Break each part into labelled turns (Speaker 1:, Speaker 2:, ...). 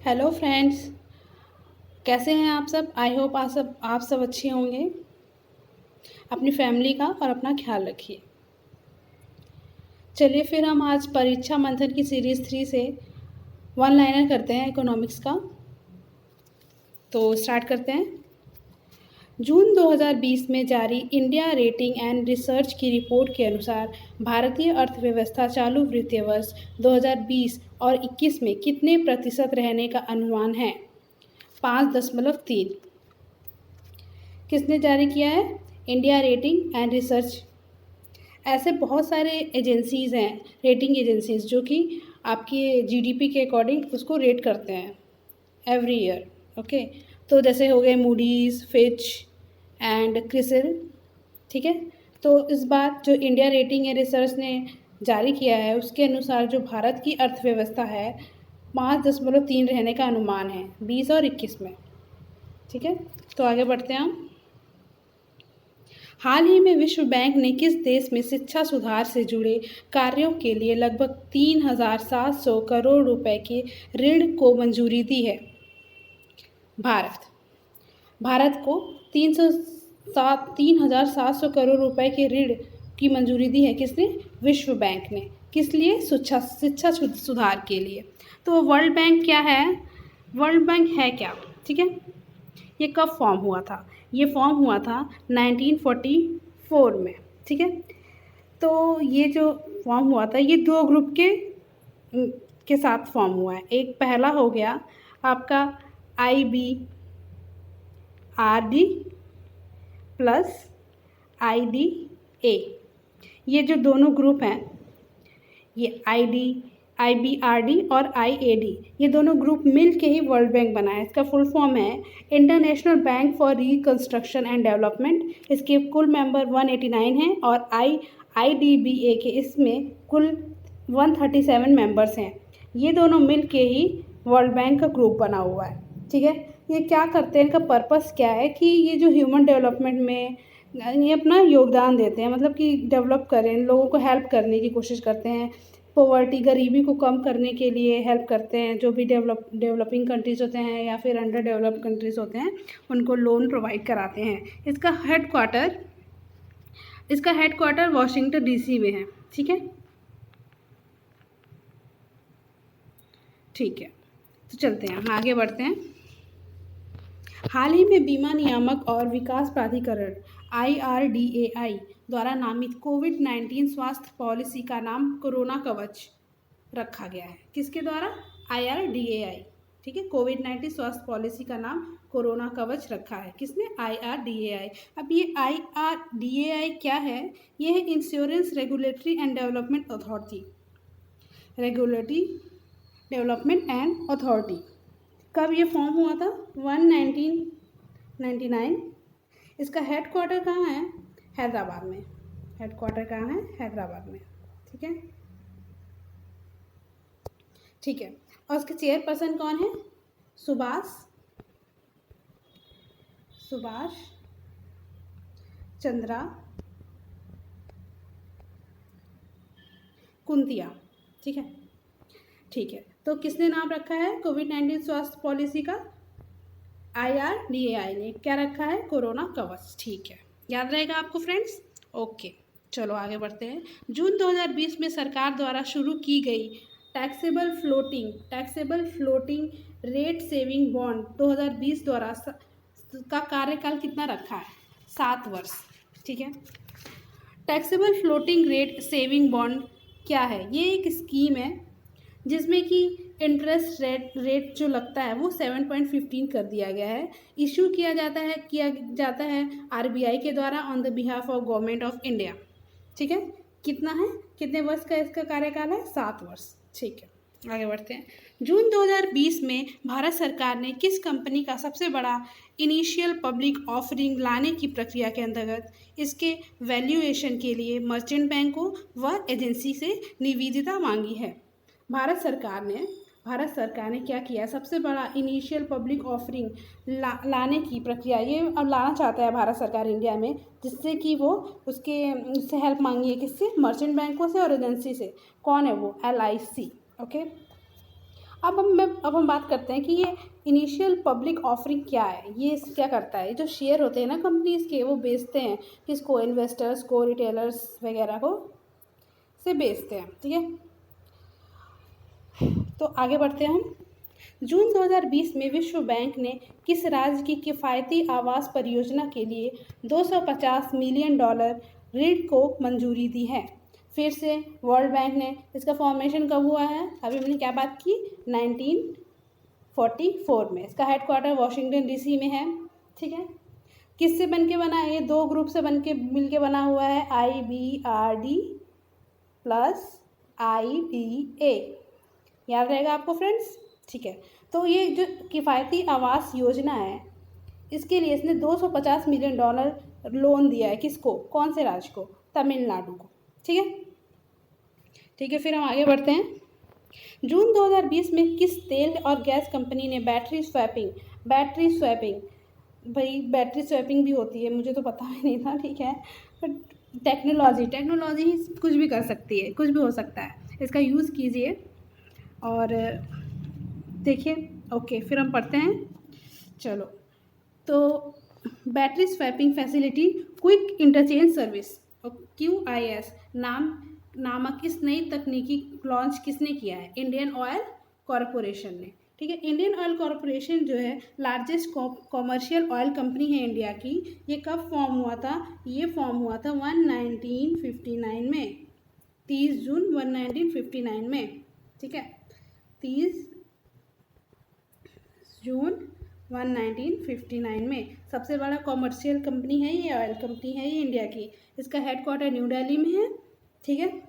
Speaker 1: Hello friends, कैसे हैं आप सब। आई होप आप सब अच्छे होंगे। अपनी फैमिली का और अपना ख्याल रखिए। चलिए फिर हम आज परीक्षा मंथन की सीरीज़ 3 से वन लाइनर करते हैं इकोनॉमिक्स का। तो स्टार्ट करते हैं। जून 2020 में जारी इंडिया रेटिंग एंड रिसर्च की रिपोर्ट के अनुसार भारतीय अर्थव्यवस्था चालू वित्तीय वर्ष 2020 और 21 में कितने प्रतिशत रहने का अनुमान है? 5.3। किसने जारी किया है? India rating and research. ऐसे बहुत सारे एजेंसीज़ हैं, रेटिंग एजेंसीज़, जो कि आपके जीडीपी के अकॉर्डिंग उसको रेट करते हैं एवरी ईयर। ओके, तो जैसे हो गए मूडीज़, फिच एंड क्रिसिल। ठीक है, तो इस बार जो इंडिया रेटिंग एंड रिसर्च ने जारी किया है उसके अनुसार जो भारत की अर्थव्यवस्था है 5.3 रहने का अनुमान है 20 और 21 में। ठीक है, तो आगे बढ़ते हैं हम। हाल ही में विश्व बैंक ने किस देश में शिक्षा सुधार से जुड़े कार्यों के लिए लगभग 3,700 करोड़ रुपए के ऋण को मंजूरी दी है? भारत। भारत को 3,700 करोड़ रुपए के ऋण की मंजूरी दी है। किसने? विश्व बैंक ने। किस लिए? शिक्षा सुधार के लिए। तो वर्ल्ड बैंक क्या है? वर्ल्ड बैंक है क्या? ठीक है, ये कब फॉर्म हुआ था? ये फॉर्म हुआ था 1944 में। ठीक है, तो ये जो फॉर्म हुआ था ये दो ग्रुप के साथ फॉर्म हुआ है। एक पहला हो गया आपका IBRD प्लस IDA। ये जो दोनों ग्रुप हैं, ये IBRD और IAD, ये दोनों ग्रुप मिल के ही वर्ल्ड बैंक बना है। इसका फुल फॉर्म है international bank for reconstruction and development. इसके कुल मेंबर 189 हैं और IDBA के इसमें कुल 137 मेंबर्स हैं। ये दोनों मिल के ही वर्ल्ड बैंक का ग्रुप बना हुआ है। ठीक है, ये क्या करते हैं, इनका पर्पस क्या है कि ये जो ह्यूमन डेवलपमेंट में ये अपना योगदान देते हैं, मतलब कि डेवलप करें, लोगों को हेल्प करने की कोशिश करते हैं, पॉवर्टी, गरीबी को कम करने के लिए हेल्प करते हैं। जो भी डेवलपिंग कंट्रीज़ होते हैं या फिर अंडर डेवलप्ड कंट्रीज़ होते हैं उनको लोन प्रोवाइड कराते हैं। इसका हेडक्वार्टर वॉशिंगटन DC में है। ठीक है, ठीक है, तो चलते हैं, हम आगे बढ़ते हैं। हाल ही में बीमा नियामक और विकास प्राधिकरण IRDAI द्वारा नामित कोविड-19 स्वास्थ्य पॉलिसी का नाम कोरोना कवच रखा गया है। किसके द्वारा? IRDAI। ठीक है, कोविड-19 स्वास्थ्य पॉलिसी का नाम कोरोना कवच रखा है। किसने? IRDAI। अब ये IRDAI क्या है? ये है insurance regulatory and development authority. Regulatory development and authority. कब ये फॉर्म हुआ था? 1999। इसका हेडक्वार्टर कहाँ है? हैदराबाद में। हेडक्वार्टर कहाँ है? हैदराबाद में। ठीक है, ठीक है, और उसके चेयरपर्सन कौन है? सुभाष चंद्रा कुंतिया। ठीक है, ठीक है, तो किसने नाम रखा है कोविड-19 स्वास्थ्य पॉलिसी का? IRDAI ने। क्या रखा है? कोरोना कवच। ठीक है, याद रहेगा आपको फ्रेंड्स। ओके, चलो आगे बढ़ते हैं। जून 2020 में सरकार द्वारा शुरू की गई taxable floating rate saving bond 2020 द्वारा का कार्यकाल कितना रखा है? 7 वर्ष। ठीक है, taxable floating rate saving bond क्या है? ये एक स्कीम है जिसमें कि इंटरेस्ट रेट जो लगता है वो 7.15 कर दिया गया है। इशू किया जाता है RBI के द्वारा on the behalf of government of India. ठीक है, कितना है, कितने वर्ष का इसका कार्यकाल है? 7 वर्ष। ठीक है, आगे बढ़ते हैं। जून 2020 में भारत सरकार ने किस कंपनी का सबसे बड़ा इनिशियल पब्लिक ऑफरिंग लाने की प्रक्रिया के अंतर्गत इसके वैल्यूएशन के लिए मर्चेंट बैंकों व एजेंसी से निविदा मांगी है? भारत सरकार ने क्या किया? सबसे बड़ा इनिशियल पब्लिक ऑफरिंग लाने की प्रक्रिया ये अब लाना चाहता है भारत सरकार इंडिया में, जिससे कि वो उससे हेल्प मांगी है। किससे? मर्चेंट बैंकों से और एजेंसी से। कौन है वो? LIC। ओके, अब हम बात करते हैं कि ये इनिशियल पब्लिक ऑफरिंग क्या है, ये क्या करता है। जो शेयर होते हैं ना कंपनीज के, वो बेचते हैं किसको, इन्वेस्टर्स को, रिटेलर्स वगैरह को से बेचते हैं, ठीक है। तो आगे बढ़ते हैं हम। जून 2020 में विश्व बैंक ने किस राज्य की किफ़ायती आवास परियोजना के लिए $250 मिलियन ऋण को मंजूरी दी है। फिर से वर्ल्ड बैंक ने, इसका फॉर्मेशन कब हुआ है, अभी हमने क्या बात की, 1944 में। इसका हेडक्वार्टर वाशिंगटन डीसी में है, ठीक है। किससे बन के बना है, ये दो ग्रुप से बन के मिल के बना हुआ है, IBRD प्लस IDA, याद रहेगा आपको फ्रेंड्स, ठीक है। तो ये जो किफ़ायती आवास योजना है, इसके लिए इसने $250 मिलियन लोन दिया है, किसको, कौन से राज्य को, तमिलनाडु को, ठीक है। ठीक है, फिर हम आगे बढ़ते हैं। जून 2020 में किस तेल और गैस कंपनी ने बैटरी स्वैपिंग, भाई बैटरी स्वैपिंग भी होती है, मुझे तो पता ही नहीं था, ठीक है। बट टेक्नोलॉजी कुछ भी कर सकती है, कुछ भी हो सकता है, इसका यूज़ कीजिए और देखिए। ओके, फिर हम पढ़ते हैं, चलो। तो battery swapping facility quick interchange service, QIS नामक इस नई तकनीकी लॉन्च किसने किया है, इंडियन ऑयल कॉरपोरेशन ने, ठीक है। इंडियन ऑयल कॉरपोरेशन जो है लार्जेस्ट कॉमर्शियल ऑयल कंपनी है इंडिया की। ये कब फॉर्म हुआ था, ये फॉर्म हुआ था 1959 में, 30 जून 1959 में, ठीक है। 30 जून 1959 में। सबसे बड़ा कॉमर्शियल कंपनी है ये, ऑयल कंपनी है ये इंडिया की। इसका हेडक्वार्टर न्यू दिल्ली में है, ठीक है।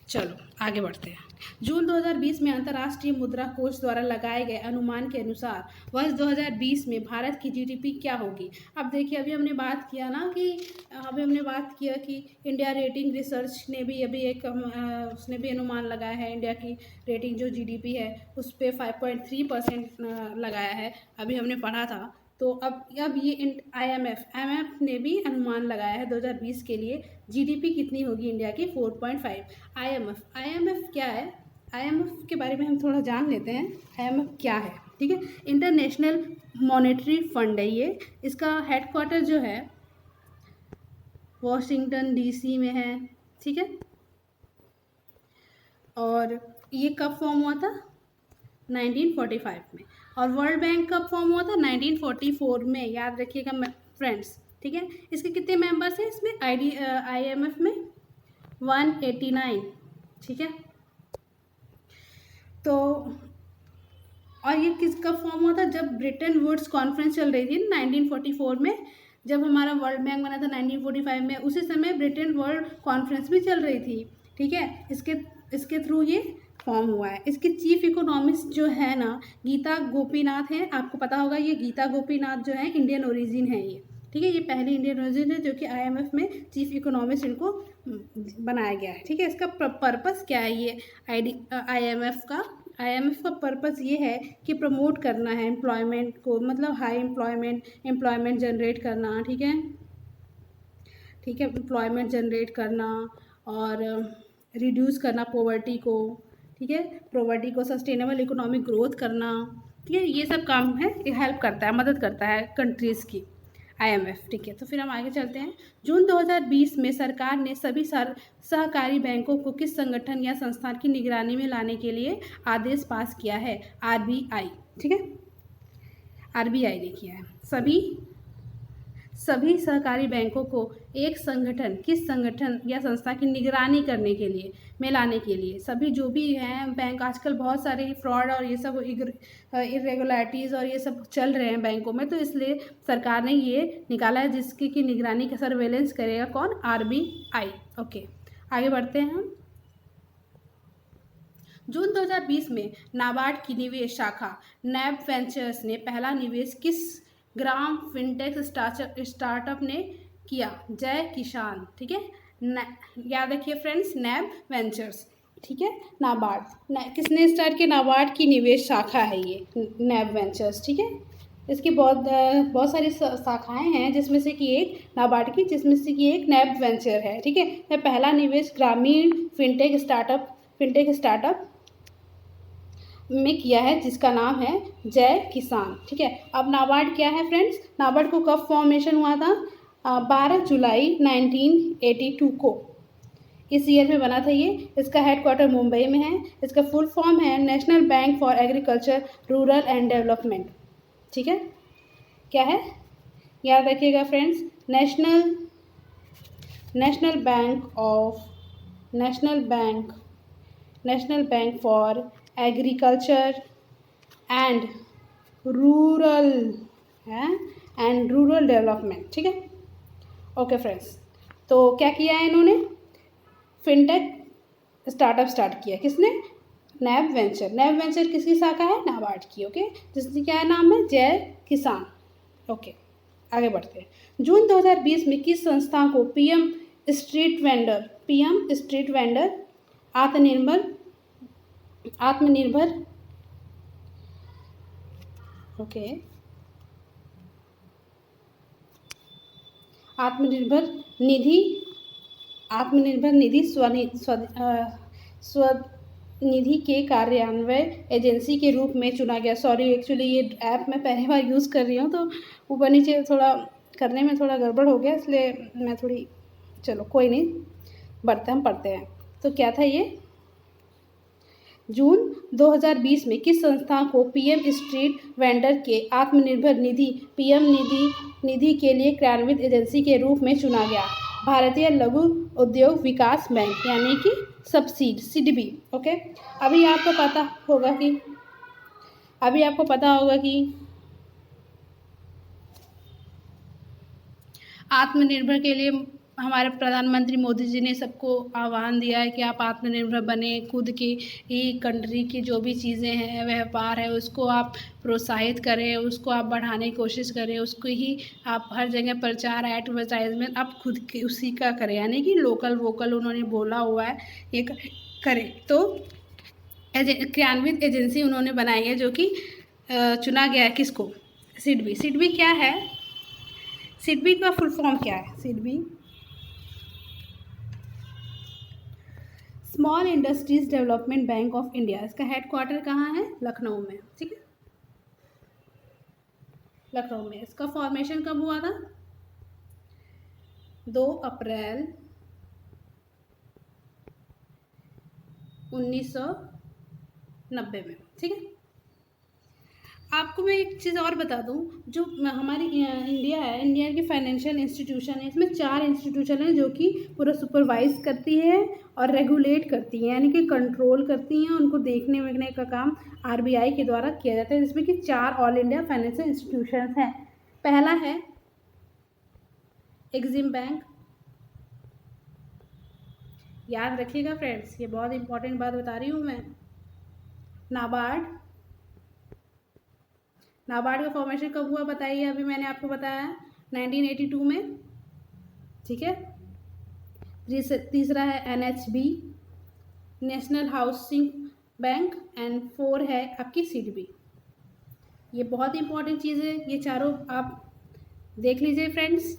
Speaker 1: चलो आगे बढ़ते हैं। जून 2020 में अंतर्राष्ट्रीय मुद्रा कोष द्वारा लगाए गए अनुमान के अनुसार वर्ष 2020 में भारत की GDP क्या होगी। अब देखिए, अभी हमने बात किया कि इंडिया रेटिंग रिसर्च ने भी अभी उसने भी अनुमान लगाया है, इंडिया की रेटिंग जो GDP है उस पर 5.3% लगाया है, अभी हमने पढ़ा था। तो अब ये IMF ने भी अनुमान लगाया है 2020 के लिए GDP कितनी होगी इंडिया की, 4.5। IMF क्या है, IMF के बारे में हम थोड़ा जान लेते हैं। IMF क्या है, ठीक है। इंटरनेशनल मॉनेटरी फंड है ये। इसका हेडक्वार्टर जो है वॉशिंगटन DC में है, ठीक है। और ये कब फॉर्म हुआ था, 1945 में। और वर्ल्ड बैंक कब फॉर्म हुआ था, 1944 में, याद रखिएगा फ्रेंड्स, ठीक है। इसके कितने मेंबर्स हैं इसमें, IMF में 189, ठीक है। तो और ये किसका फॉर्म हुआ था, जब ब्रिटेन वुड्स कॉन्फ्रेंस चल रही थी 1944 में। जब हमारा वर्ल्ड बैंक बना था 1945 में, उसी समय ब्रिटेन वर्ल्ड कॉन्फ्रेंस भी चल रही थी, ठीक है। इसके थ्रू ये फॉर्म हुआ है। इसके चीफ इकोनॉमिस्ट जो है ना, गीता गोपीनाथ हैं, आपको पता होगा। ये गीता गोपीनाथ जो है इंडियन ओरिजिन है ये, ठीक है। ये पहली इंडियन ओरिजिन है जो कि IMF में चीफ इकोनॉमिस्ट इनको बनाया गया है, ठीक है। इसका पर्पस क्या है, ये IMF का पर्पस ये है कि प्रमोट करना है एम्प्लॉयमेंट को, मतलब हाई एम्प्लॉयमेंट जनरेट करना, ठीक है, एम्प्लॉयमेंट जनरेट करना और रिड्यूस करना पॉवर्टी को, ठीक है, पॉवर्टी को, सस्टेनेबल इकोनॉमिक ग्रोथ करना, ठीक है। ये सब काम है, ये हेल्प करता है, मदद करता है कंट्रीज़ की IMF, ठीक है। तो फिर हम आगे चलते हैं। जून 2020 में सरकार ने सभी सहकारी बैंकों को किस संगठन या संस्थान की निगरानी में लाने के लिए आदेश पास किया है, RBI, ठीक है। RBI ने किया है। सभी सहकारी बैंकों को एक संगठन, किस संगठन या संस्था की निगरानी करने के लिए में लाने के लिए, सभी जो भी हैं बैंक, आजकल बहुत सारे फ्रॉड और ये सब इरेगुलरिटीज़ और ये सब चल रहे हैं बैंकों में, तो इसलिए सरकार ने ये निकाला है जिसकी की निगरानी का सर्वेलेंस करेगा कौन, RBI, ओके। आगे बढ़ते हैं हम। जून 2020 में नाबार्ड की निवेश शाखा नैब वेंचर्स ने पहला निवेश किस ग्राम फिनटेक स्टार्टअप ने किया, जय किसान, ठीक है। याद रखिए फ्रेंड्स, नैब वेंचर्स, ठीक है। नाबार्ड किसने स्टार्ट किया, नाबार्ड की निवेश शाखा है ये नैब वेंचर्स, ठीक है। इसकी बहुत सारी शाखाएं हैं, जिसमें से कि एक नाबार्ड की, जिसमें से कि एक नैब वेंचर है, ठीक है। पहला निवेश ग्रामीण फिनटेक स्टार्टअप में किया है, जिसका नाम है जय किसान। ठीक है, अब नाबार्ड क्या है फ्रेंड्स? नाबार्ड को कब फॉर्मेशन हुआ था? 12 जुलाई 1982 को, इस ईयर में बना था ये। इसका हेडक्वार्टर मुंबई में है। इसका फुल फॉर्म है national bank for agriculture, rural and development. ठीक है, क्या है याद रखिएगा friends, national bank for agriculture and rural development. ठीक है, ओके फ्रेंड्स। तो क्या किया है इन्होंने? फिनटेक स्टार्टअप स्टार्ट किया। किसने? नैब वेंचर किसकी शाखा है? नाबार्ड की। ओके, जिसकी क्या है नाम है? जय किसान। ओके, आगे बढ़ते हैं। जून 2020 में किस संस्था को पीएम स्ट्रीट वेंडर आत्मनिर्भर ओके आत्मनिर्भर निधि स्वनिधि के कार्यान्वयन एजेंसी के रूप में चुना गया। सॉरी, एक्चुअली ये ऐप मैं पहली बार यूज़ कर रही हूँ, तो ऊपर नीचे थोड़ा करने में थोड़ा गड़बड़ हो गया, इसलिए मैं थोड़ी, चलो कोई नहीं, पढ़ते हैं। तो क्या था ये? जून 2020 में किस संस्था को पीएम स्ट्रीट वेंडर के आत्मनिर्भर निधि के लिए क्रियान्वित एजेंसी के रूप में चुना गया? भारतीय लघु उद्योग विकास बैंक, यानी कि सिडबी। ओके, अभी आपको पता होगा कि आत्मनिर्भर के लिए हमारे प्रधानमंत्री मोदी जी ने सबको आह्वान दिया है कि आप आत्मनिर्भर बने, खुद की ही कंट्री की जो भी चीज़ें हैं, व्यापार है, उसको आप प्रोत्साहित करें, उसको आप बढ़ाने की कोशिश करें, उसको ही आप हर जगह प्रचार एडवर्टाइजमेंट आप खुद की उसी का करें, यानी कि लोकल वोकल उन्होंने बोला हुआ है, ये करें। तो क्रियान्वित एजेंसी उन्होंने बनाई है, जो कि चुना गया है किसको? सिडबी क्या है? सिडबी का फुल फॉर्म क्या है? SIDBI small industries development bank of India. इसका हेडक्वार्टर कहाँ है? लखनऊ में। ठीक है, लखनऊ में। इसका फॉर्मेशन कब हुआ था? 2 अप्रैल 1990 में। ठीक है, आपको मैं एक चीज़ और बता दूं, जो हमारी इंडिया है, इंडिया की फाइनेंशियल इंस्टीट्यूशन है, इसमें 4 इंस्टीट्यूशन हैं जो कि पूरा सुपरवाइज करती है और रेगुलेट करती हैं, यानी कि कंट्रोल करती हैं, उनको देखने वेखने का काम आरबीआई के द्वारा किया जाता है, जिसमें कि 4 ऑल इंडिया फाइनेंशियल इंस्टीट्यूशन हैं। पहला है एग्जिम बैंक, याद रखिएगा फ्रेंड्स, ये बहुत इंपॉर्टेंट बात बता रही हूँ मैं। नाबार्ड का फॉर्मेशन कब हुआ बताइए? अभी मैंने आपको बताया 1982 में। ठीक है, तीसरा है NHB, national housing bank, and 4 है आपकी सिडबी। ये बहुत इंपॉर्टेंट चीज़ है, ये चारों आप देख लीजिए friends.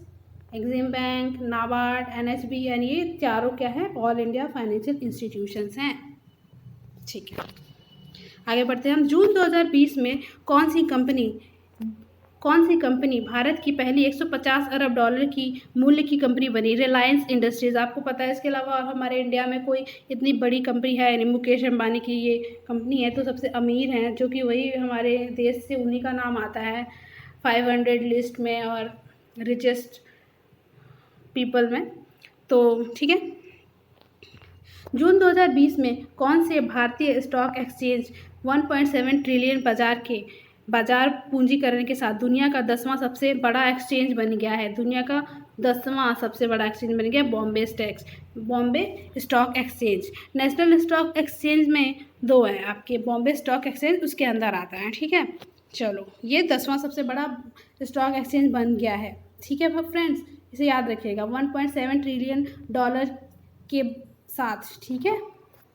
Speaker 1: EXIM bank, NABARD, NHB, यानी ये चारों क्या है? ऑल इंडिया फाइनेंशियल इंस्टीट्यूशंस हैं। ठीक है, आगे बढ़ते हैं हम। जून 2020 में कौन सी कंपनी भारत की पहली 150 अरब डॉलर की मूल्य की कंपनी बनी? रिलायंस इंडस्ट्रीज़, आपको पता है। इसके अलावा हमारे इंडिया में कोई इतनी बड़ी कंपनी है नहीं, मुकेश अंबानी की ये कंपनी है, तो सबसे अमीर हैं, जो कि वही हमारे देश से उन्हीं का नाम आता है 500 लिस्ट में और रिचेस्ट पीपल में। तो ठीक है, जून 2020 में कौन से भारतीय स्टॉक एक्सचेंज 1.7 ट्रिलियन बाजार पूंजीकरण के साथ दुनिया का 10वां सबसे बड़ा एक्सचेंज बन गया है? दुनिया का 10वां सबसे बड़ा एक्सचेंज बन गया Bombay stock exchange. National stock exchange में 2 है आपके, बॉम्बे स्टॉक एक्सचेंज उसके अंदर आता है। ठीक है, चलो, ये 10वां सबसे बड़ा स्टॉक एक्सचेंज बन गया है। ठीक है फ्रेंड्स, इसे याद रखिएगा, 1.7 ट्रिलियन डॉलर के साथ। ठीक है,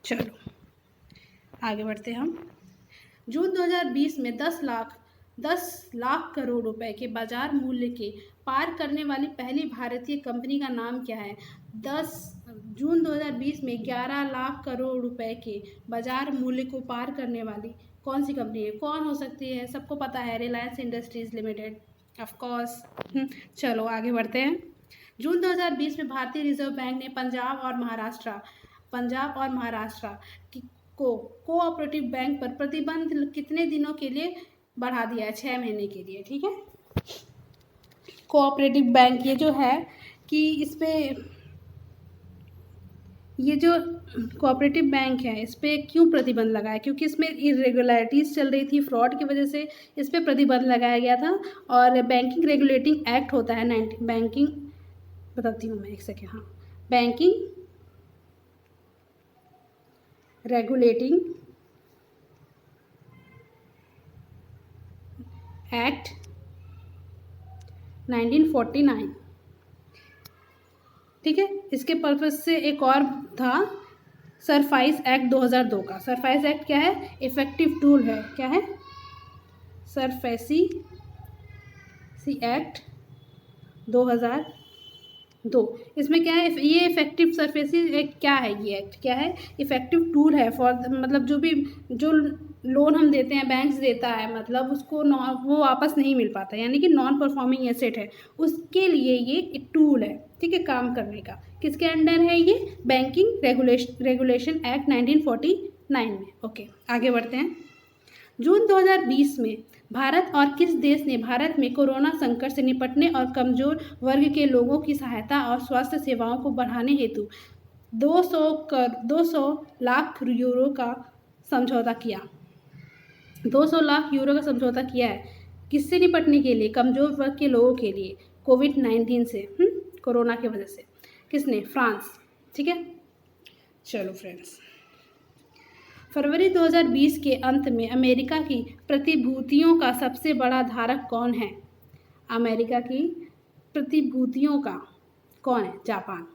Speaker 1: चलो आगे बढ़ते हैं हम। जून 2020 में 10 लाख करोड़ रुपए के बाजार मूल्य के पार करने वाली पहली भारतीय कंपनी का नाम क्या है? जून 2020 में 11 लाख करोड़ रुपए के बाजार मूल्य को पार करने वाली कौन सी कंपनी है, कौन हो सकती है, सबको पता है, Reliance industries limited, of course. चलो आगे बढ़ते हैं। जून 2020 में भारतीय रिजर्व बैंक ने पंजाब और महाराष्ट्र को कोऑपरेटिव बैंक पर प्रतिबंध कितने दिनों के लिए बढ़ा दिया है? 6 महीने के लिए, ठीक है। कोऑपरेटिव बैंक ये जो है कि इस पे ये जो कोऑपरेटिव बैंक है इस पर क्यों प्रतिबंध लगाया? क्योंकि इसमें इरेगुलरिटीज़ चल रही थी, फ्रॉड की वजह से इस पर प्रतिबंध लगाया गया था। और बैंकिंग रेगुलेटिंग एक्ट होता है बैंकिंग, बताती हूँ मैं, एक सेकेंड, हाँ, बैंकिंग रेगुलेटिंग एक्ट 1949, ठीक है। इसके पर्पज से एक और था सरफाइस एक्ट 2002 का। सरफाइस एक्ट क्या है? इफेक्टिव टूल है, क्या है? SARFAESI act 2002। इसमें क्या है? ये इफेक्टिव सरफेसी क्या है? ये एक्ट क्या है? इफेक्टिव टूल है फॉर, मतलब जो लोन हम देते हैं, बैंक्स देता है, मतलब उसको वो वापस नहीं मिल पाता, यानी कि नॉन परफॉर्मिंग एसेट है, उसके लिए ये एक टूल है, ठीक है, काम करने का। किसके अंडर है ये? बैंकिंग रेगुलेशन एक्ट 1949 में। ओके, आगे बढ़ते हैं। जून 2020 में भारत और किस देश ने भारत में कोरोना संकट से निपटने और कमजोर वर्ग के लोगों की सहायता और स्वास्थ्य सेवाओं को बढ़ाने हेतु 200 लाख यूरो का समझौता किया? 200 लाख यूरो का समझौता किया है किससे निपटने के लिए? कमजोर वर्ग के लोगों के लिए, कोविड-19 से, कोरोना की वजह से। किसने? फ्रांस, ठीक है। चलो फ्रेंड्स, फरवरी 2020 के अंत में अमेरिका की प्रतिभूतियों का सबसे बड़ा धारक कौन है? अमेरिका की प्रतिभूतियों का कौन है? जापान।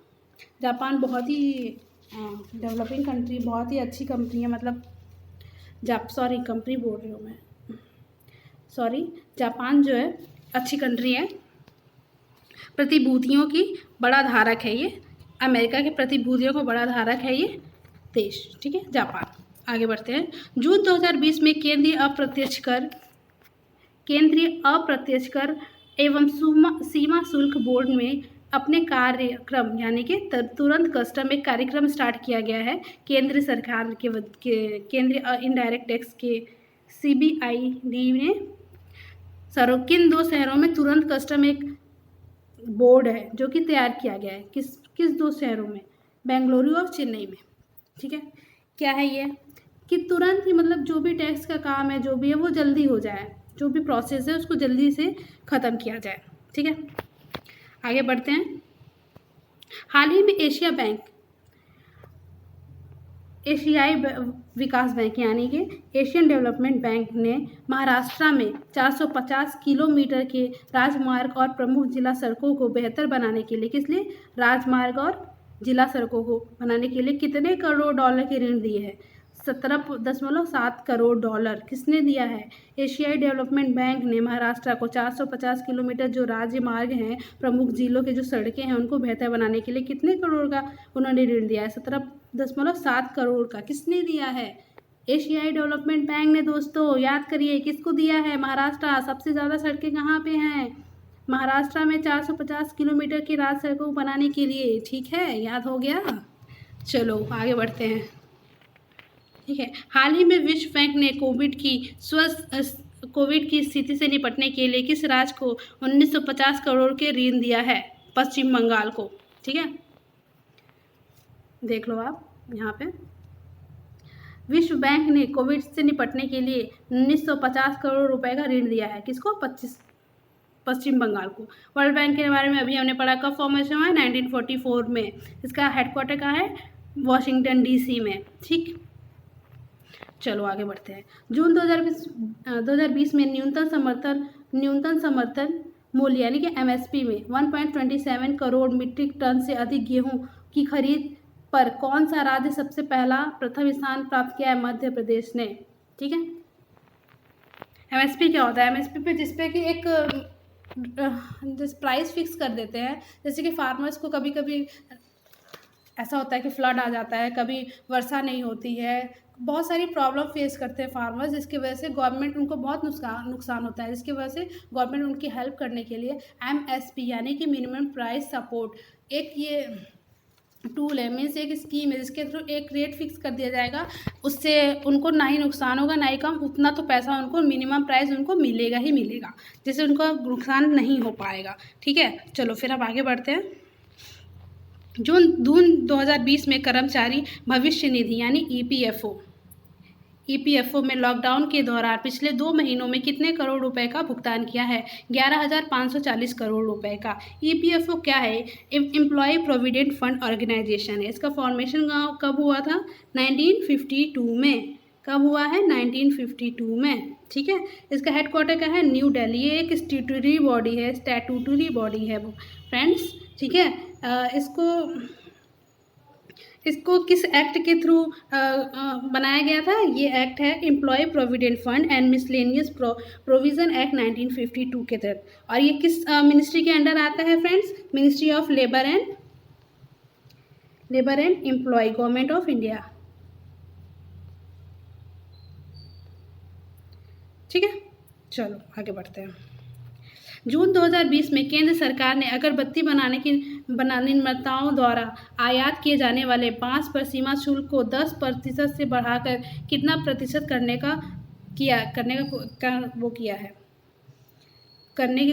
Speaker 1: जापान बहुत ही डेवलपिंग कंट्री, बहुत ही अच्छी कंपनी है, मतलब कंपनी बोल रही हूँ मैं, जापान जो है अच्छी कंट्री है, प्रतिभूतियों की बड़ा धारक है ये, अमेरिका के प्रतिभूतियों का बड़ा धारक है ये देश, ठीक है, जापान। आगे बढ़ते हैं। जून 2020 में केंद्रीय अप्रत्यक्ष कर एवं सीमा शुल्क बोर्ड में अपने कार्यक्रम यानी कि तुरंत कस्टम एक कार्यक्रम स्टार्ट किया गया है केंद्र सरकार के केंद्रीय इनडायरेक्ट टैक्स के CBID ने। किन 2 शहरों में तुरंत कस्टम एक बोर्ड है जो कि तैयार किया गया है? किस 2 शहरों में? बेंगलुरु और चेन्नई में, ठीक है। क्या है ये? कि तुरंत ही, मतलब जो भी टैक्स का काम है, जो भी है, वो जल्दी हो जाए, जो भी प्रोसेस है उसको जल्दी से ख़त्म किया जाए, ठीक है। आगे बढ़ते हैं। हाल ही में एशियाई विकास बैंक यानी कि एशियन डेवलपमेंट बैंक ने महाराष्ट्र में 450 किलोमीटर के राजमार्ग और प्रमुख जिला सड़कों को बेहतर बनाने के लिए, किस लिए? राजमार्ग और जिला सड़कों को बनाने के लिए कितने करोड़ डॉलर के ऋण दिए हैं? 17.7 करोड़ डॉलर किसने दिया है? एशियाई डेवलपमेंट बैंक ने महाराष्ट्र को 450 किलोमीटर जो राज्य मार्ग हैं, प्रमुख जिलों के जो सड़कें हैं, उनको बेहतर बनाने के लिए कितने करोड़ का उन्होंने ऋण दिया है? 17.7 करोड़ का किसने दिया है? एशियाई डेवलपमेंट बैंक ने। दोस्तों याद करिए किसको दिया है? महाराष्ट्र। सबसे ज़्यादा सड़कें कहाँ पे हैं? महाराष्ट्र में 450 किलोमीटर की राज्य सड़कों बनाने के लिए, ठीक है, याद हो गया। चलो आगे बढ़ते हैं, ठीक है। हाल ही में विश्व बैंक ने कोविड की स्थिति से निपटने के लिए किस राज्य को 1950 करोड़ के ऋण दिया है? पश्चिम बंगाल को, ठीक है, देख लो आप यहाँ पे। विश्व बैंक ने कोविड से निपटने के लिए 1950 करोड़ रुपए का ऋण दिया है। किसको? पश्चिम बंगाल को। वर्ल्ड बैंक के बारे में अभी हमने पढ़ा, कब फॉर्मेशन हुआ है? 1944 में। इसका हेडक्वार्टर कहाँ है? वॉशिंगटन DC में, ठीक। चलो आगे बढ़ते हैं। जून 2020 में न्यूनतम समर्थन मूल्य यानी कि MSP में 1.27 करोड़ मीट्रिक टन से अधिक गेहूं की खरीद पर कौन सा राज्य सबसे पहला प्रथम स्थान प्राप्त किया है? मध्य प्रदेश ने, ठीक है। MSP क्या होता है? MSP पे जिसपे कि एक प्राइस फिक्स कर देते हैं, जैसे कि फार्मर्स को कभी कभी ऐसा होता है कि फ्लड आ जाता है, कभी वर्षा नहीं होती है, बहुत सारी प्रॉब्लम फेस करते हैं फार्मर्स, जिसकी वजह से गवर्नमेंट उनको बहुत नुकसान होता है, जिसकी वजह से गवर्नमेंट उनकी हेल्प करने के लिए एमएसपी यानी कि मिनिमम प्राइस सपोर्ट एक ये टूल है, मीन्स एक स्कीम है जिसके थ्रू एक रेट फिक्स कर दिया जाएगा, उससे उनको ना ही नुकसान होगा ना ही कम, उतना तो पैसा उनको मिनिमम प्राइस उनको मिलेगा ही मिलेगा, जिससे उनको नुकसान नहीं हो पाएगा। ठीक है, चलो फिर अब आगे बढ़ते हैं। जून 2020 में कर्मचारी भविष्य निधि यानी ईपीएफओ में लॉकडाउन के दौरान पिछले 2 महीनों में कितने करोड़ रुपए का भुगतान किया है? 11,540 करोड़ रुपए का। ईपीएफओ क्या है? एम्प्लॉय प्रोविडेंट फंड ऑर्गेनाइजेशन है। इसका फॉर्मेशन कब हुआ था? 1952 में। कब हुआ है? 1952 में। ठीक है, इसका हेडक्वार्टर क्या है? न्यू दिल्ली। ये एक स्टैट्यूटरी बॉडी है फ्रेंड्स। ठीक है, इसको किस एक्ट के थ्रू बनाया गया था? ये एक्ट है employ provident fund and miscellaneous provision act 1952 के तहत। और ये किस मिनिस्ट्री के अंडर आता है friends? Ministry of labour and employ, government of India. ठीक है, चलो आगे बढ़ते हैं। जून 2020 में केंद्र सरकार ने अगरबत्ती बनाने निर्माताओं द्वारा आयात किए जाने वाले बांस पर सीमा शुल्क को 10% से बढ़ाकर कितना प्रतिशत करने की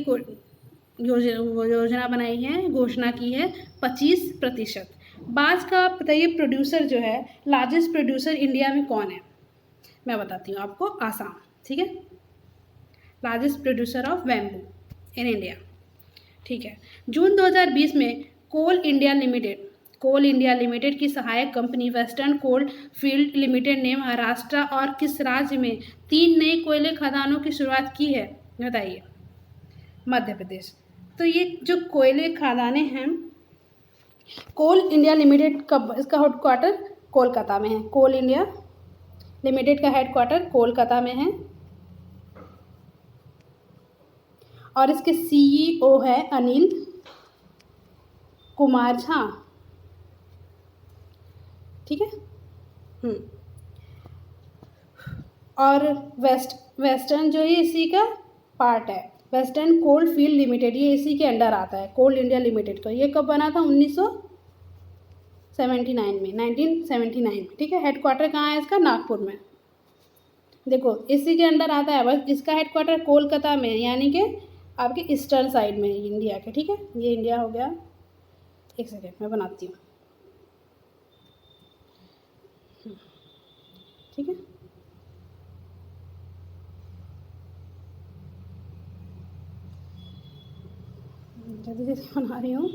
Speaker 1: योजना बनाई है, घोषणा की है 25%। बांस का बताइए प्रोड्यूसर जो है, लार्जेस्ट प्रोड्यूसर इंडिया में कौन है? मैं बताती हूँ आपको, आसाम। ठीक है, largest producer of bamboo in India. ठीक है, जून 2020 में कोल इंडिया लिमिटेड की सहायक company western coal field limited ने महाराष्ट्र और किस राज्य में 3 नए कोयले खदानों की शुरुआत की है? बताइए। मध्य प्रदेश। तो ये जो कोयले खदानें हैं, कोल इंडिया लिमिटेड इसका हेडक्वार्टर कोलकाता में है। कोल इंडिया लिमिटेड का हेडक्वार्टर कोलकाता में है और इसके सीईओ है अनिल कुमार झा। ठीक है, और वेस्टर्न जो है इसी का पार्ट है, वेस्टर्न कोल फील्ड लिमिटेड, ये इसी के अंडर आता है, कोल इंडिया लिमिटेड का। ये कब बना था? 1979 में। ठीक है, हेडक्वार्टर कहाँ है इसका? नागपुर में। देखो इसी के अंडर आता है, बस इसका हेडक्वार्टर कोलकाता में, यानी कि आपके ईस्टर्न साइड में इंडिया के। ठीक है, ये इंडिया हो गया। एक सेकेंड मैं बनाती हूँ। ठीक है, जल्दी जल्दी बना रही हूँ,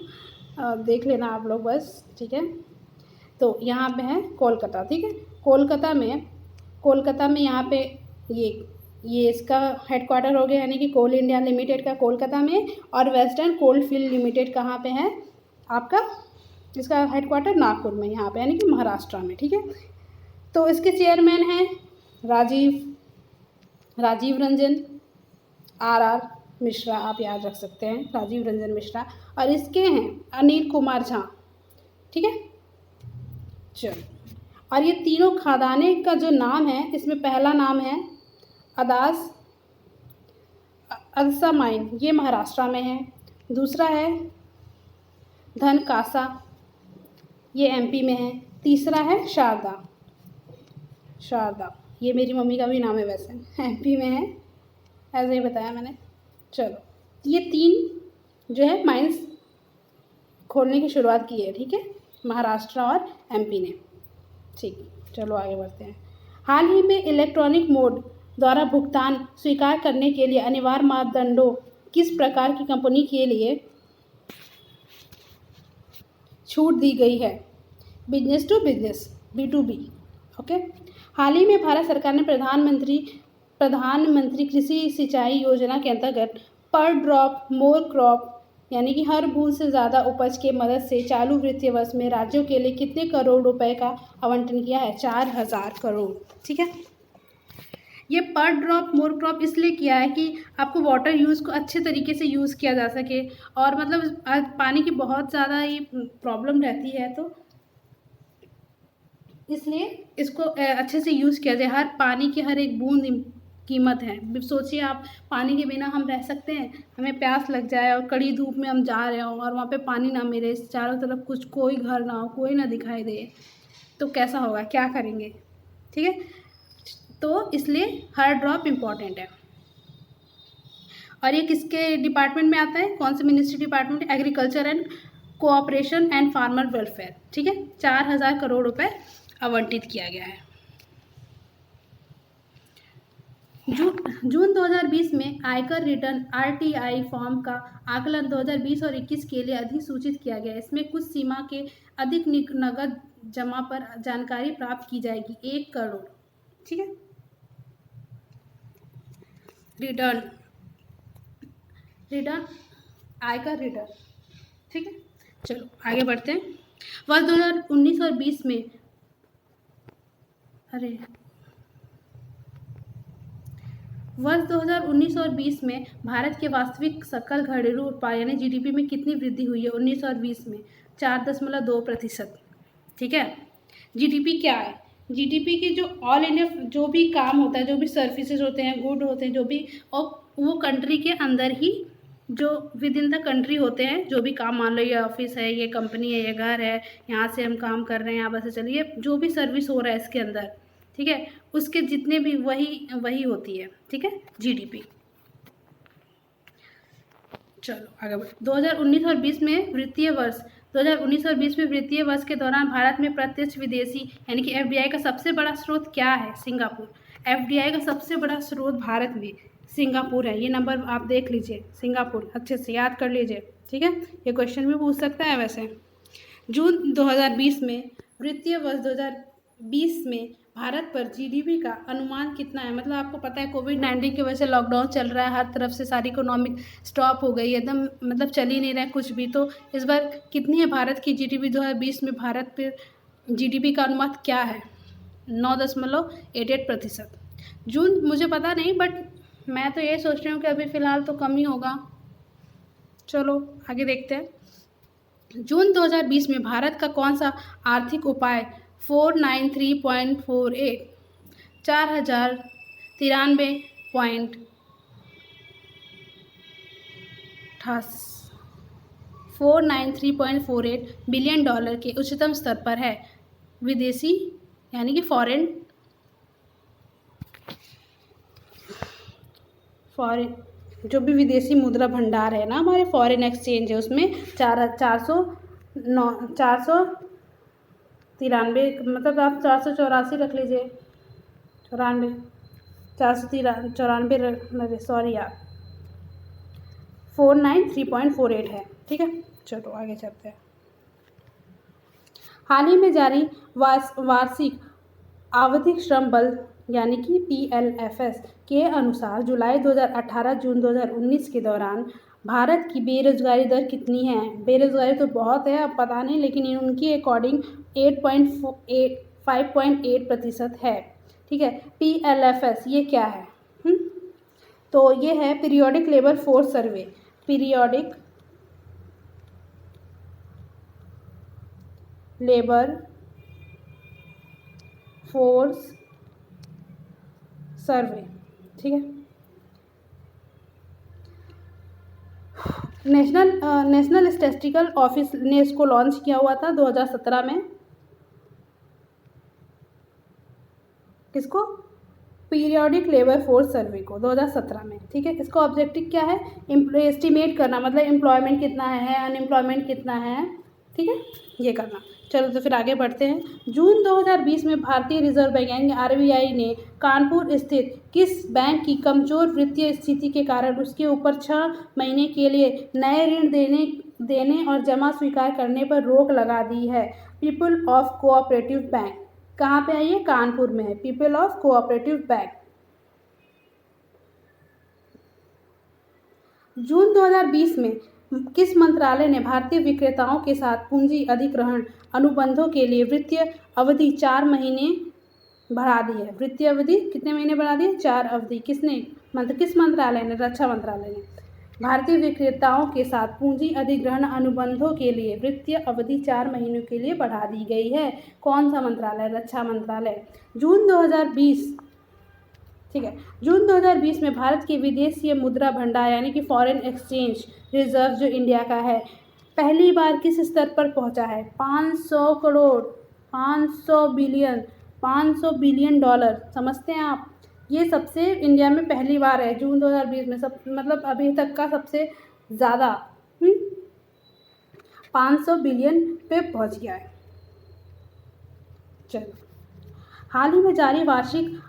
Speaker 1: देख लेना आप लोग बस। ठीक है, तो यहाँ पे है कोलकाता। ठीक है, कोलकाता में यहाँ पे ये इसका हेडक्वार्टर हो गया, यानी कि कोल इंडिया लिमिटेड का कोलकाता में, और वेस्टर्न कोल फील्ड लिमिटेड कहाँ पे है आपका? इसका हेडक्वार्टर नागपुर में, यहाँ पे यानी कि महाराष्ट्र में। ठीक है, तो इसके चेयरमैन हैं राजीव रंजन आर मिश्रा, आप याद रख सकते हैं, राजीव रंजन मिश्रा। और इसके हैं अनिल कुमार झा। ठीक है, चलो, और ये तीनों खदाने का जो नाम है, इसमें पहला नाम है अदसा माइन, ये महाराष्ट्र में है। दूसरा है धनकासा, ये एमपी में है। तीसरा है शारदा, ये मेरी मम्मी का भी नाम है, वैसे एमपी में है, ऐसे ही बताया मैंने। चलो, ये 3 जो है माइंस खोलने की शुरुआत की है। ठीक है, महाराष्ट्र और एमपी ने। ठीक, चलो आगे बढ़ते हैं। हाल ही में इलेक्ट्रॉनिक मोड द्वारा भुगतान स्वीकार करने के लिए अनिवार्य मापदंडों किस प्रकार की कंपनी के लिए छूट दी गई है? Business to business, B2B। Okay, हाल ही में भारत सरकार ने प्रधानमंत्री कृषि सिंचाई योजना के अंतर्गत पर ड्रॉप मोर क्रॉप, यानी कि हर बूंद से ज़्यादा उपज के मदद से चालू वित्तीय वर्ष में राज्यों के लिए कितने करोड़ रुपए का आवंटन किया है? 4000 करोड़। ठीक है, ये पर ड्रॉप मोर क्रॉप इसलिए किया है कि आपको वाटर यूज़ को अच्छे तरीके से यूज़ किया जा सके, और मतलब पानी की बहुत ज़्यादा ही प्रॉब्लम रहती है, तो इसलिए इसको अच्छे से यूज़ किया जाए। हर पानी की हर एक बूंद कीमत है। सोचिए आप, पानी के बिना हम रह सकते हैं? हमें प्यास लग जाए और कड़ी धूप में हम जा रहे हों और वहाँ पे पानी ना मिले, चारों तरफ कुछ कोई घर ना हो, कोई ना दिखाई दे, तो कैसा होगा, क्या करेंगे? ठीक है, तो इसलिए हर ड्रॉप इम्पॉर्टेंट है। और ये किसके डिपार्टमेंट में आता है? कौन से ministry department? Agriculture and cooperation and farmer welfare. ठीक है, 4000 करोड़ रुपए आवंटित किया गया है। जून 2020 में आयकर रिटर्न आरटीआई फॉर्म का आकलन 2020 और 21 के लिए अधिसूचित किया गया। इसमें कुछ सीमा के अधिक नगद जमा पर जानकारी प्राप्त की जाएगी, 1 करोड़। ठीक है, रिटर्न आयकर रिटर्न। ठीक है, चलो आगे बढ़ते हैं। वर्ष 2019 और 20 में वर्ष 2019 और 20 में भारत के वास्तविक सकल घरेलू उत्पाद यानी जीडीपी में कितनी वृद्धि हुई है? 19 और 20 में 4.2%। ठीक है, जीडीपी क्या है? जीडीपी की जो ऑल इंडिया जो भी काम होता है, जो भी सर्विसेज होते हैं, गुड होते हैं, जो भी, और वो कंट्री के अंदर ही, जो विद इन द कंट्री होते हैं, जो भी काम, मान लो ये ऑफिस है, ये कंपनी है, ये घर है, यहाँ से हम काम कर रहे हैं, यहाँ बस चलिए, जो भी सर्विस हो रहा है इसके अंदर, ठीक है, उसके जितने भी वही होती है। ठीक है, जीडीपी। चलो आगे बढ़। 2019 और 20 में वित्तीय वर्ष 2019 और 20 में वित्तीय वर्ष के दौरान भारत में प्रत्यक्ष विदेशी यानी कि एफडीआई का सबसे बड़ा स्रोत क्या है? सिंगापुर। एफडीआई का सबसे बड़ा स्रोत भारत में सिंगापुर है। ये नंबर आप देख लीजिए, सिंगापुर अच्छे से याद कर लीजिए। ठीक है, ये क्वेश्चन भी पूछ सकता है वैसे। जून 2020 में वित्तीय वर्ष 2020 में भारत पर जीडीपी का अनुमान कितना है? मतलब आपको पता है कोविड-19 की वजह से लॉकडाउन चल रहा है, हर तरफ से सारी इकोनॉमिक स्टॉप हो गई, एकदम मतलब चल ही नहीं रहा है कुछ भी। तो इस बार कितनी है भारत की जीडीपी? 2020 में भारत पर जीडीपी का अनुमान क्या है? 9.88%। जून मुझे पता नहीं, बट मैं तो ये सोच रही हूँ कि अभी फ़िलहाल तो कम ही होगा। चलो आगे देखते हैं। जून 2020 में भारत का कौन सा आर्थिक उपाय 493.48 $493.48 बिलियन डॉलर के उच्चतम स्तर पर है। विदेशी यानी कि फॉरेन जो भी विदेशी मुद्रा भंडार है ना, हमारे फॉरेन एक्सचेंज है, उसमें 493, मतलब आप 484 रख लीजिए, 494, सॉरी यार, 493.48 है। ठीक है, चलो आगे चलते हैं। हाल ही में जारी वार्षिक आवधिक श्रम बल यानी कि PLFS के अनुसार जुलाई 2018 जून 2019 के दौरान भारत की बेरोजगारी दर कितनी है? बेरोजगारी तो बहुत है, अब पता नहीं, लेकिन उनकी अकॉर्डिंग 5.8% है। ठीक है, PLFS ये क्या है? तो ये है periodic labour force survey. Periodic labour force survey. ठीक है, नेशनल स्टैटिस्टिकल ऑफिस ने इसको लॉन्च किया हुआ था 2017 में। किसको? पीरियोडिक लेबर फोर्स सर्वे को 2017 में। ठीक है, इसका ऑब्जेक्टिव क्या है? एस्टिमेट करना, मतलब एम्प्लॉयमेंट कितना है, अनएम्प्लॉयमेंट कितना है। ठीक है, ये करना। चलो तो फिर आगे बढ़ते हैं। जून 2020 में भारतीय रिजर्व बैंक यानी RBI ने कानपुर स्थित किस बैंक की कमजोर वित्तीय स्थिति के कारण उसके ऊपर 6 महीने के लिए नए ऋण देने और जमा स्वीकार करने पर रोक लगा दी है? People of cooperative bank. कहाँ पे है ये? कानपुर में है, पीपल ऑफ कोऑपरेटिव बैंक। जून 2020 में किस मंत्रालय ने भारतीय विक्रेताओं के साथ पूंजी अधिग्रहण अनुबंधों के लिए वित्तीय अवधि 4 महीने बढ़ा दी है? वित्तीय अवधि कितने महीने बढ़ा दी है? 4 अवधि। किस मंत्रालय ने? रक्षा मंत्रालय ने। भारतीय विक्रेताओं के साथ पूंजी अधिग्रहण अनुबंधों के लिए वित्तीय अवधि 4 महीनों के लिए बढ़ा दी गई है। कौन सा मंत्रालय? रक्षा मंत्रालय। जून 2020, ठीक है, जून 2020 में भारत के विदेशीय मुद्रा भंडार यानी कि फॉरेन एक्सचेंज रिजर्व जो इंडिया का है, पहली बार किस स्तर पर पहुंचा है? 500 करोड़, 500 बिलियन डॉलर। समझते हैं आप? ये सबसे इंडिया में पहली बार है जून 2020 में, सब मतलब अभी तक का सबसे ज़्यादा 500 बिलियन पे पहुंच गया है। चलो, हाल ही में जारी वार्षिक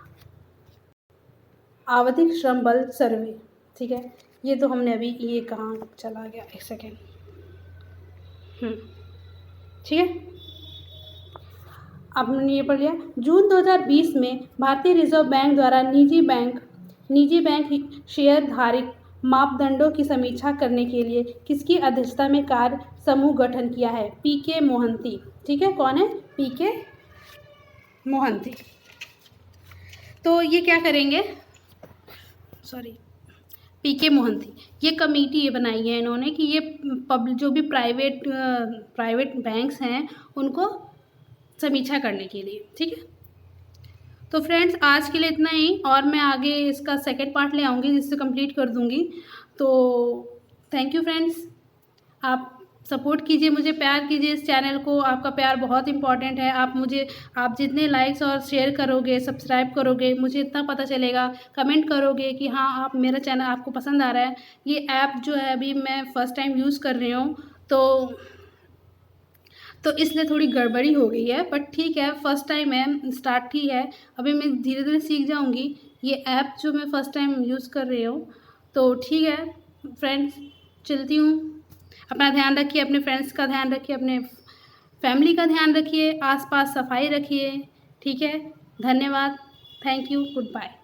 Speaker 1: आवधिक श्रम बल सर्वे, ठीक है, ये तो हमने अभी, ये कहाँ चला गया, एक सेकेंड, ठीक है, अब हमने ये पढ़ लिया। जून 2020 में भारतीय रिजर्व बैंक द्वारा निजी बैंक शेयरधारक मापदंडों की समीक्षा करने के लिए किसकी अध्यक्षता में कार्य समूह गठन किया है? पीके मोहंती, ठीक है, कौन है? पीके मोहंती। तो ये क्या करेंगे? पीके मोहंती, ये कमेटी ये बनाई है इन्होंने कि ये जो भी प्राइवेट बैंक्स हैं उनको समीक्षा करने के लिए, ठीक है। तो फ्रेंड्स, आज के लिए इतना ही, और मैं आगे इसका सेकंड पार्ट ले आऊँगी जिससे कंप्लीट कर दूँगी। तो थैंक यू फ्रेंड्स, आप सपोर्ट कीजिए, मुझे प्यार कीजिए इस चैनल को, आपका प्यार बहुत इंपॉर्टेंट है। आप जितने लाइक्स और शेयर करोगे, सब्सक्राइब करोगे, मुझे इतना पता चलेगा, कमेंट करोगे कि हाँ, आप मेरा चैनल आपको पसंद आ रहा है। ये ऐप जो है अभी मैं फ़र्स्ट टाइम यूज़ कर रही हूँ, तो इसलिए थोड़ी गड़बड़ी हो गई है, बट ठीक है, फ़र्स्ट टाइम है, स्टार्ट ही है, अभी मैं धीरे धीरे सीख जाऊँगी। ये ऐप जो मैं फ़र्स्ट टाइम यूज़ कर रही हूँ, तो ठीक है फ्रेंड्स, चलती हूँ। अपना ध्यान रखिए, अपने फ्रेंड्स का ध्यान रखिए, अपने फैमिली का ध्यान रखिए, आसपास सफाई रखिए, ठीक है। धन्यवाद, थैंक यू, गुड बाय।